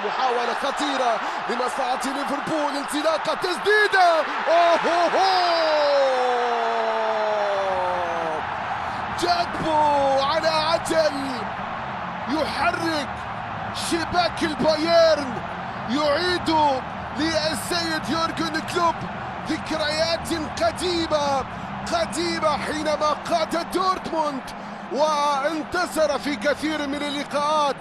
محاولة خطيرة لمصلحة ليفربول، انطلاقة، تسديدة، جاكبو على عجل يحرك شباك البايرن، يعيد للسيد يورجن كلوب ذكريات قديمة حينما قاد دورتموند وانتصر في كثير من اللقاءات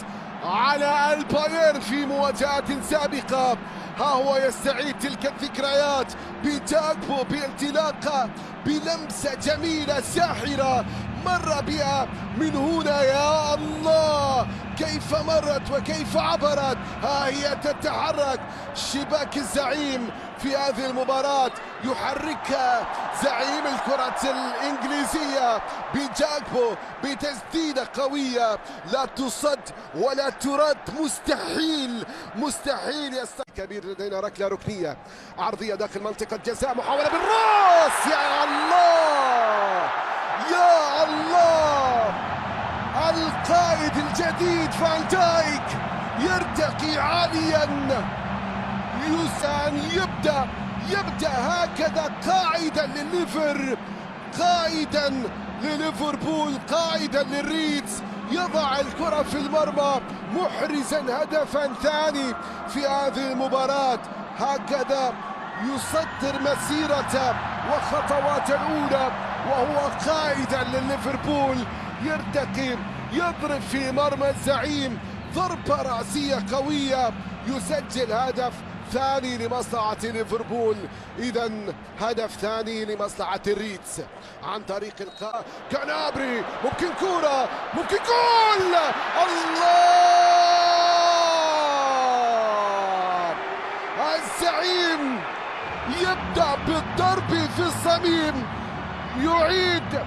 على البايرن في مواجهات سابقة. ها هو يستعيد تلك الذكريات بجاكبو، بانطلاقة، بلمسة جميلة ساحرة مر بها من هنا. يا الله كيف مرت وكيف عبرت، ها هي تتحرك شباك الزعيم في هذه المباراة، يحركها زعيم الكرة الإنجليزية بجاكبو بتسديدة قوية لا تصد ولا ترد، مستحيل كبير. لدينا ركلة ركنية عرضية داخل منطقة جزاء، محاولة بالراس، يا الله يا الله، القائد الجديد فان دايك يرتقي عاليا، يوسان يبدأ هكذا قائدا لليفربول، قائدا للريدز، يضع الكرة في المرمى محرزا هدفا ثاني في هذه المباراة. هكذا يصدر مسيرته وخطواته الأولى وهو قائدا لليفربول، يرتقي، يضرب في مرمى الزعيم ضربة رأسية قوية، يسجل هدف ثاني لمصلحة ليفربول. إذا هدف ثاني لمصلحة الريدز عن طريق كنابري، ممكن كرة، ممكن جول، الله، الزعيم يبدأ بالضرب في الصميم، يعيد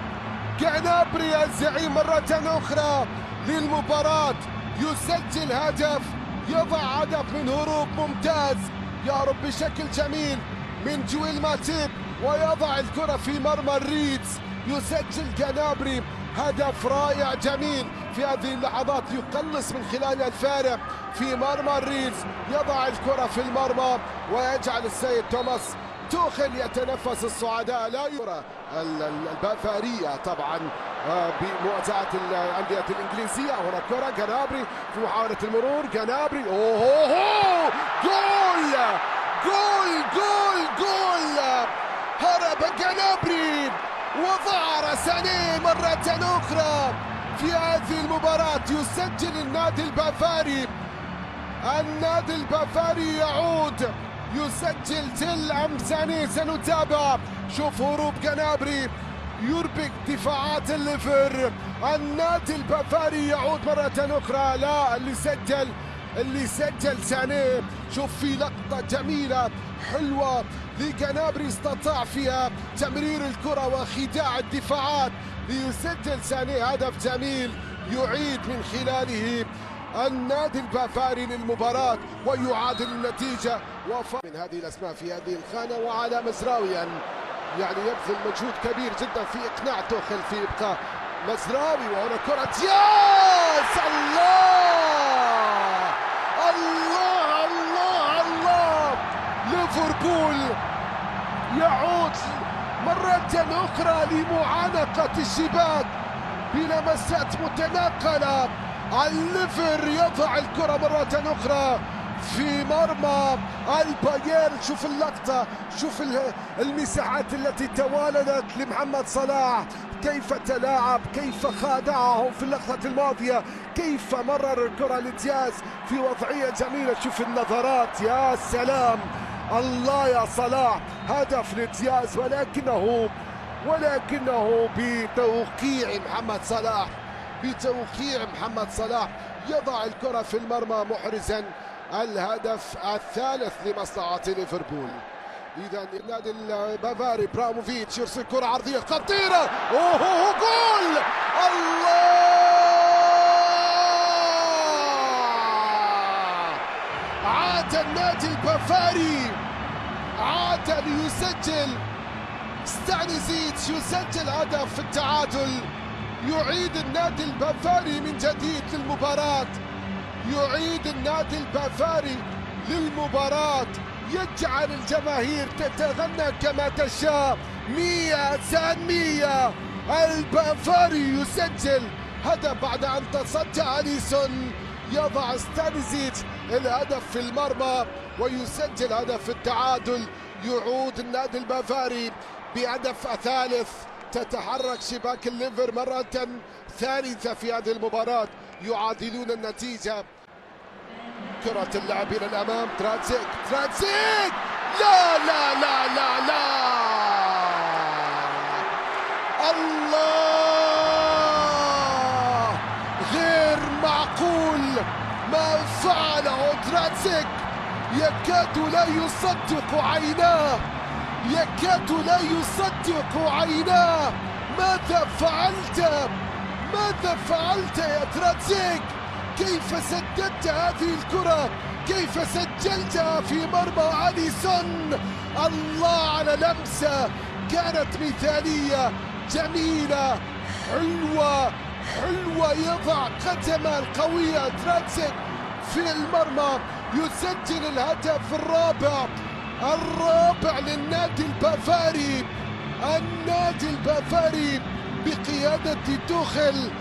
كنابري الزعيم مرة أخرى للمباراة، يسجل هدف، يضع هدف من هروب ممتاز، يهرب بشكل جميل من جويل ماتيب ويضع الكرة في مرمى الريدز، يسجل كنابري هدف رائع جميل في هذه اللحظات، يقلص من خلال الفارق في مرمى الريدز، يضع الكرة في المرمى ويجعل السيد توماس توخل يتنفس الصعداء. لا يرى البافارية طبعا بمواجهة الأندية الإنجليزية. هنا كرة كنابري في محاولة المرور، كنابري، جول، هرب كنابري وظهر سانيه مرة أخرى في هذه المباراة، يسجل النادي البافاري يعود، يسجل تل أم سانيه، سنتابع. شوف هروب كنابري يربك دفاعات الليفر، النادي البافاري يعود مرة أخرى. لا، اللي سجل سانيه. شوف في لقطة جميلة حلوة لكنابري استطاع فيها تمرير الكرة وخداع الدفاعات ليسجل سانيه هدف جميل، يعيد من خلاله النادي البافاري للمباراة ويعادل النتيجة. من هذه الأسماء في هذه الخانة، وعلى مزراوي يعني يبذل مجهود كبير جدا في إقناع توخل في إبقاء مزراوي. وهنا كرة ياس، الله، ليفربول يعود مرة أخرى لمعانقة الشباك بلمسات متناقلة. الليفر يضع الكرة مرة أخرى في مرمى البايرن. شوف اللقطة، شوف المساحات التي توالدت لمحمد صلاح، كيف تلاعب، كيف خادعهم في اللقطة الماضية، كيف مرر الكرة لدياز في وضعية جميلة. شوف النظرات، يا سلام، الله يا صلاح، هدف لدياز، ولكنه بتوقيع محمد صلاح يضع الكرة في المرمى محرزا الهدف الثالث لمصلحة ليفربول. إذا النادي البافاري براموفيتش يرسل كرة عرضية خطيرة، جول، الله، عاد النادي البافاري، عاد ليسجل ستانيزيتش، يسجل هدف التعادل، يعيد النادي البافاري من جديد للمباراة، يعيد النادي البافاري للمباراة، يجعل الجماهير تتغنى كما تشاء. 100 البافاري يسجل هدف بعد أن تصدى أليسون، يضع ستانيزيتش الهدف في المرمى ويسجل هدف التعادل. يعود النادي البافاري بهدف ثالث، تتحرك شباك الليفر مرة ثالثة في هذه المباراة، يعادلون النتيجة. كرة اللعب إلى الأمام، تراتزيك لا لا لا لا لا، الله، غير معقول ما فعله تراتزيك، يكاد لا يصدق عيناه، يكاد لا يصدق عيناه. ماذا فعلت؟ ماذا فعلت يا تراتزيك؟ كيف سددت هذه الكرة؟ كيف سجلتها في مرمى أليسون؟ الله على لمسة كانت مثالية جميلة حلوة حلوة، يضع قدمه القوية تراتزيك في المرمى، يسجل الهدف الرابع للنادي البافاري. النادي البافاري بقيادة توخيل